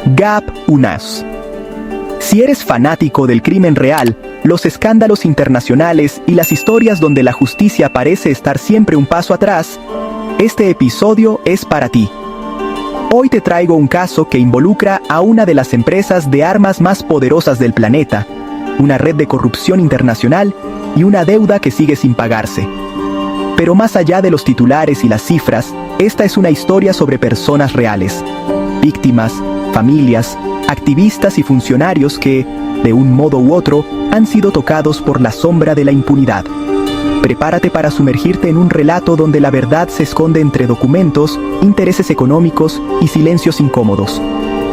Gap UNAS. Si eres fanático del crimen real, los escándalos internacionales y las historias donde la justicia parece estar siempre un paso atrás, este episodio es para ti. Hoy te traigo un caso que involucra a una de las empresas de armas más poderosas del planeta, una red de corrupción internacional y una deuda que sigue sin pagarse. Pero más allá de los titulares y las cifras, esta es una historia sobre personas reales, víctimas, familias, activistas y funcionarios que, de un modo u otro, han sido tocados por la sombra de la impunidad. Prepárate para sumergirte en un relato donde la verdad se esconde entre documentos, intereses económicos y silencios incómodos.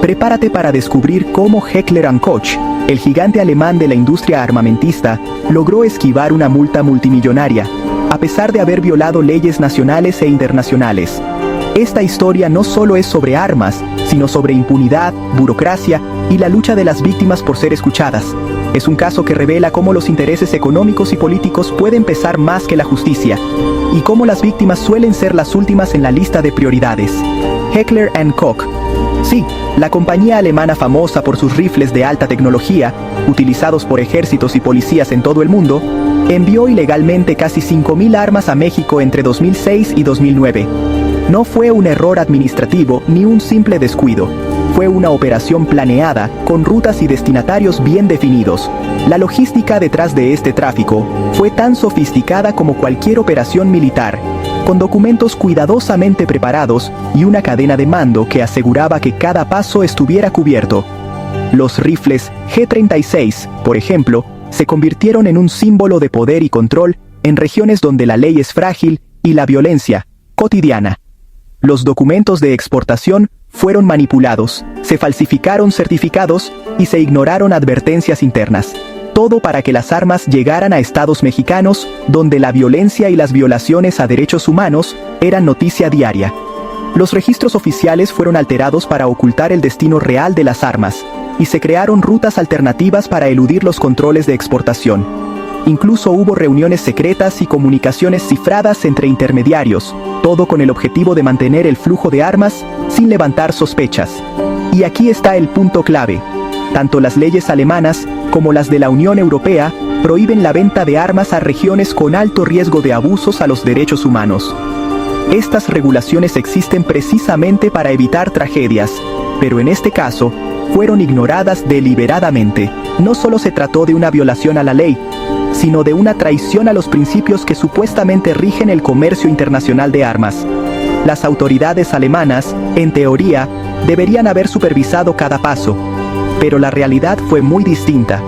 Prepárate para descubrir cómo Heckler & Koch, el gigante alemán de la industria armamentista, logró esquivar una multa multimillonaria, a pesar de haber violado leyes nacionales e internacionales. Esta historia no solo es sobre armas, sino sobre impunidad, burocracia y la lucha de las víctimas por ser escuchadas. Es un caso que revela cómo los intereses económicos y políticos pueden pesar más que la justicia, y cómo las víctimas suelen ser las últimas en la lista de prioridades. Heckler & Koch. Sí, la compañía alemana famosa por sus rifles de alta tecnología, utilizados por ejércitos y policías en todo el mundo, envió ilegalmente casi 5.000 armas a México entre 2006 y 2009. No fue un error administrativo ni un simple descuido. Fue una operación planeada, con rutas y destinatarios bien definidos. La logística detrás de este tráfico fue tan sofisticada como cualquier operación militar, con documentos cuidadosamente preparados y una cadena de mando que aseguraba que cada paso estuviera cubierto. Los rifles G-36, por ejemplo, se convirtieron en un símbolo de poder y control en regiones donde la ley es frágil y la violencia cotidiana. Los documentos de exportación fueron manipulados, se falsificaron certificados y se ignoraron advertencias internas. Todo para que las armas llegaran a estados mexicanos, donde la violencia y las violaciones a derechos humanos eran noticia diaria. Los registros oficiales fueron alterados para ocultar el destino real de las armas, y se crearon rutas alternativas para eludir los controles de exportación. Incluso hubo reuniones secretas y comunicaciones cifradas entre intermediarios, todo con el objetivo de mantener el flujo de armas sin levantar sospechas. Y aquí está el punto clave. Tanto las leyes alemanas como las de la Unión Europea prohíben la venta de armas a regiones con alto riesgo de abusos a los derechos humanos. Estas regulaciones existen precisamente para evitar tragedias, pero en este caso, fueron ignoradas deliberadamente. No solo se trató de una violación a la ley, sino de una traición a los principios que supuestamente rigen el comercio internacional de armas. Las autoridades alemanas, en teoría, deberían haber supervisado cada paso, pero la realidad fue muy distinta.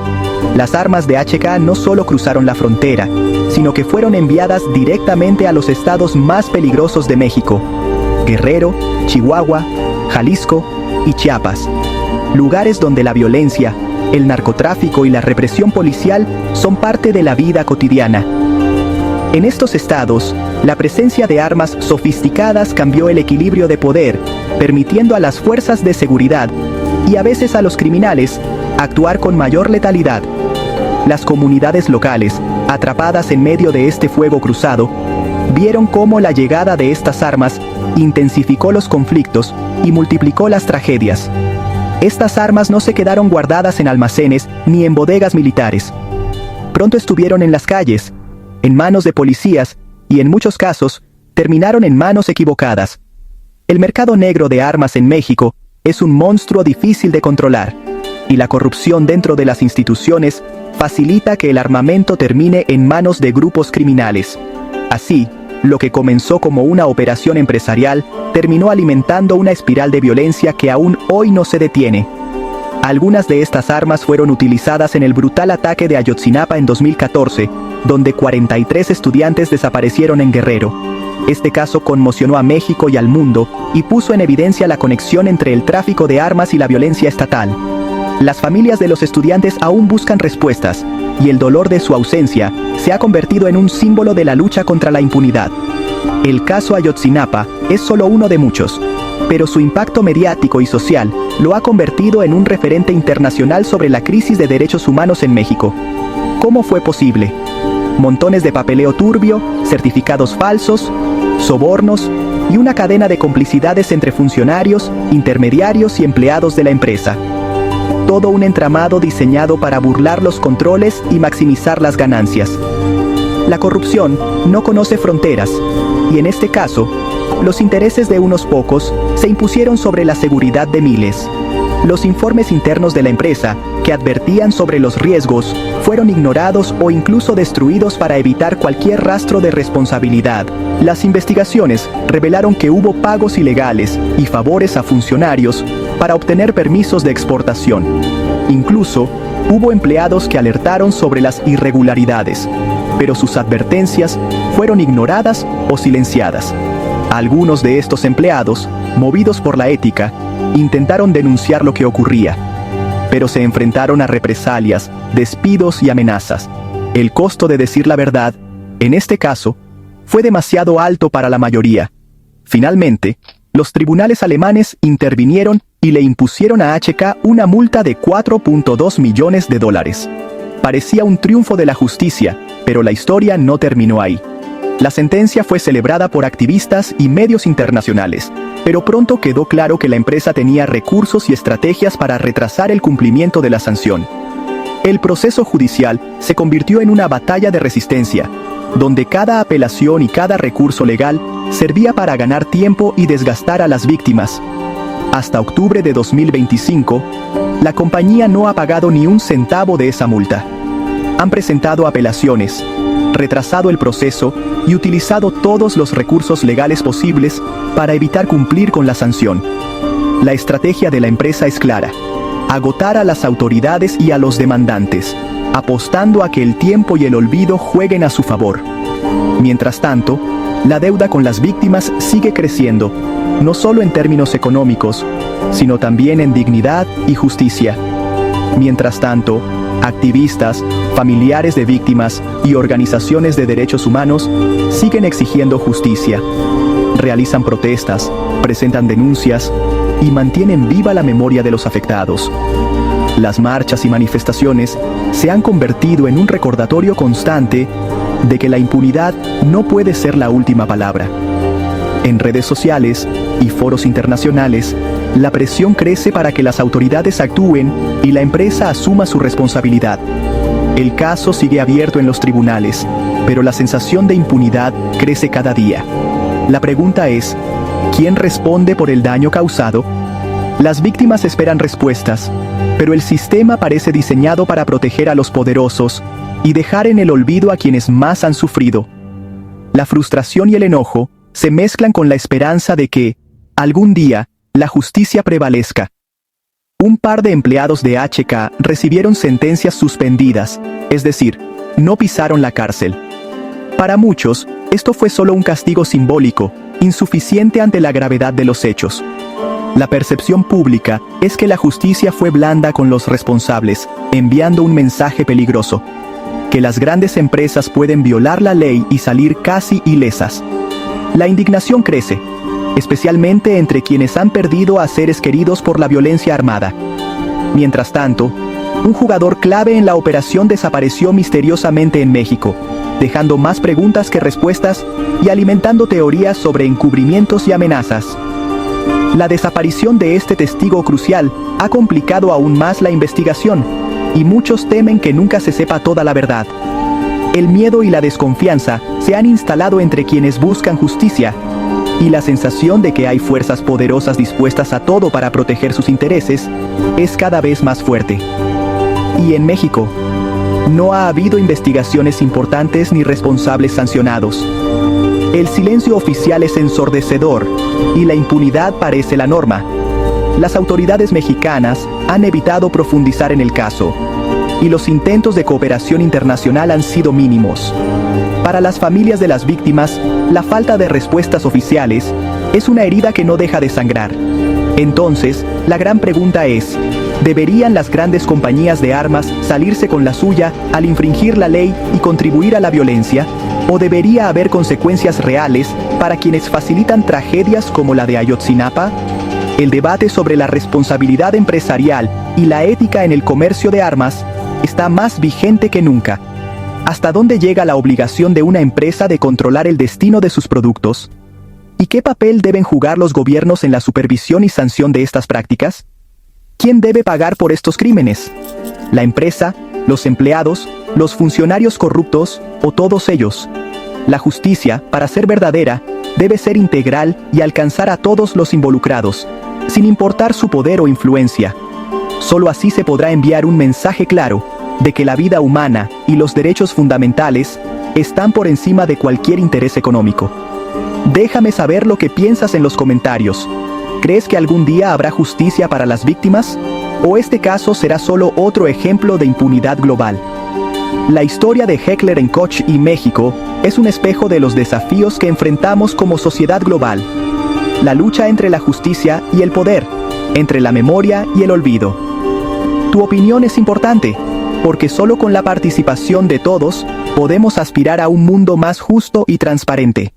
Las armas de HK no solo cruzaron la frontera, sino que fueron enviadas directamente a los estados más peligrosos de México: Guerrero, Chihuahua, Jalisco y Chiapas. Lugares donde la violencia, el narcotráfico y la represión policial son parte de la vida cotidiana. En estos estados, la presencia de armas sofisticadas cambió el equilibrio de poder, permitiendo a las fuerzas de seguridad, y a veces a los criminales, actuar con mayor letalidad. Las comunidades locales, atrapadas en medio de este fuego cruzado, vieron cómo la llegada de estas armas intensificó los conflictos y multiplicó las tragedias. Estas armas no se quedaron guardadas en almacenes ni en bodegas militares. Pronto estuvieron en las calles, en manos de policías, y en muchos casos, terminaron en manos equivocadas. El mercado negro de armas en México es un monstruo difícil de controlar, y la corrupción dentro de las instituciones facilita que el armamento termine en manos de grupos criminales. Así, lo que comenzó como una operación empresarial terminó alimentando una espiral de violencia que aún hoy no se detiene. Algunas de estas armas fueron utilizadas en el brutal ataque de Ayotzinapa en 2014, donde 43 estudiantes desaparecieron en Guerrero. Este caso conmocionó a México y al mundo y puso en evidencia la conexión entre el tráfico de armas y la violencia estatal. Las familias de los estudiantes aún buscan respuestas, y el dolor de su ausencia se ha convertido en un símbolo de la lucha contra la impunidad. El caso Ayotzinapa es solo uno de muchos, pero su impacto mediático y social lo ha convertido en un referente internacional sobre la crisis de derechos humanos en México. ¿Cómo fue posible? Montones de papeleo turbio, certificados falsos, sobornos, y una cadena de complicidades entre funcionarios, intermediarios y empleados de la empresa. Todo un entramado diseñado para burlar los controles y maximizar las ganancias. La corrupción no conoce fronteras, y en este caso, los intereses de unos pocos se impusieron sobre la seguridad de miles. Los informes internos de la empresa, que advertían sobre los riesgos, fueron ignorados o incluso destruidos para evitar cualquier rastro de responsabilidad. Las investigaciones revelaron que hubo pagos ilegales y favores a funcionarios para obtener permisos de exportación. Incluso, hubo empleados que alertaron sobre las irregularidades, pero sus advertencias fueron ignoradas o silenciadas. Algunos de estos empleados, movidos por la ética, intentaron denunciar lo que ocurría, pero se enfrentaron a represalias, despidos y amenazas. El costo de decir la verdad, en este caso, fue demasiado alto para la mayoría. Finalmente, los tribunales alemanes intervinieron y le impusieron a HK una multa de $4.2 millones. Parecía un triunfo de la justicia, pero la historia no terminó ahí. La sentencia fue celebrada por activistas y medios internacionales, pero pronto quedó claro que la empresa tenía recursos y estrategias para retrasar el cumplimiento de la sanción. El proceso judicial se convirtió en una batalla de resistencia, donde cada apelación y cada recurso legal servía para ganar tiempo y desgastar a las víctimas. Hasta octubre de 2025, la compañía no ha pagado ni un centavo de esa multa. Han presentado apelaciones, retrasado el proceso y utilizado todos los recursos legales posibles para evitar cumplir con la sanción. La estrategia de la empresa es clara: agotar a las autoridades y a los demandantes, apostando a que el tiempo y el olvido jueguen a su favor. Mientras tanto, la deuda con las víctimas sigue creciendo, no solo en términos económicos, sino también en dignidad y justicia. Mientras tanto, activistas, familiares de víctimas y organizaciones de derechos humanos siguen exigiendo justicia. Realizan protestas, presentan denuncias y mantienen viva la memoria de los afectados. Las marchas y manifestaciones se han convertido en un recordatorio constante de que la impunidad no puede ser la última palabra. En redes sociales y foros internacionales, la presión crece para que las autoridades actúen y la empresa asuma su responsabilidad. El caso sigue abierto en los tribunales, pero la sensación de impunidad crece cada día. La pregunta es, ¿quién responde por el daño causado? Las víctimas esperan respuestas, pero el sistema parece diseñado para proteger a los poderosos y dejar en el olvido a quienes más han sufrido. La frustración y el enojo se mezclan con la esperanza de que, algún día, la justicia prevalezca. Un par de empleados de HK recibieron sentencias suspendidas, es decir, no pisaron la cárcel. Para muchos, esto fue solo un castigo simbólico, insuficiente ante la gravedad de los hechos. La percepción pública es que la justicia fue blanda con los responsables, enviando un mensaje peligroso: que las grandes empresas pueden violar la ley y salir casi ilesas. La indignación crece, especialmente entre quienes han perdido a seres queridos por la violencia armada. Mientras tanto, un jugador clave en la operación desapareció misteriosamente en México, dejando más preguntas que respuestas y alimentando teorías sobre encubrimientos y amenazas. La desaparición de este testigo crucial ha complicado aún más la investigación, y muchos temen que nunca se sepa toda la verdad. El miedo y la desconfianza se han instalado entre quienes buscan justicia, y la sensación de que hay fuerzas poderosas dispuestas a todo para proteger sus intereses es cada vez más fuerte. Y en México, no ha habido investigaciones importantes ni responsables sancionados. El silencio oficial es ensordecedor, y la impunidad parece la norma. Las autoridades mexicanas han evitado profundizar en el caso, y los intentos de cooperación internacional han sido mínimos. Para las familias de las víctimas, la falta de respuestas oficiales es una herida que no deja de sangrar. Entonces, la gran pregunta es: ¿deberían las grandes compañías de armas salirse con la suya al infringir la ley y contribuir a la violencia? ¿O debería haber consecuencias reales para quienes facilitan tragedias como la de Ayotzinapa? El debate sobre la responsabilidad empresarial y la ética en el comercio de armas está más vigente que nunca. ¿Hasta dónde llega la obligación de una empresa de controlar el destino de sus productos? ¿Y qué papel deben jugar los gobiernos en la supervisión y sanción de estas prácticas? ¿Quién debe pagar por estos crímenes? ¿La empresa, los empleados, los funcionarios corruptos o todos ellos? La justicia, para ser verdadera, debe ser integral y alcanzar a todos los involucrados, sin importar su poder o influencia. Solo así se podrá enviar un mensaje claro de que la vida humana y los derechos fundamentales están por encima de cualquier interés económico. Déjame saber lo que piensas en los comentarios. ¿Crees que algún día habrá justicia para las víctimas? ¿O este caso será solo otro ejemplo de impunidad global? La historia de Heckler & Koch y México es un espejo de los desafíos que enfrentamos como sociedad global. La lucha entre la justicia y el poder, entre la memoria y el olvido. Tu opinión es importante, porque solo con la participación de todos podemos aspirar a un mundo más justo y transparente.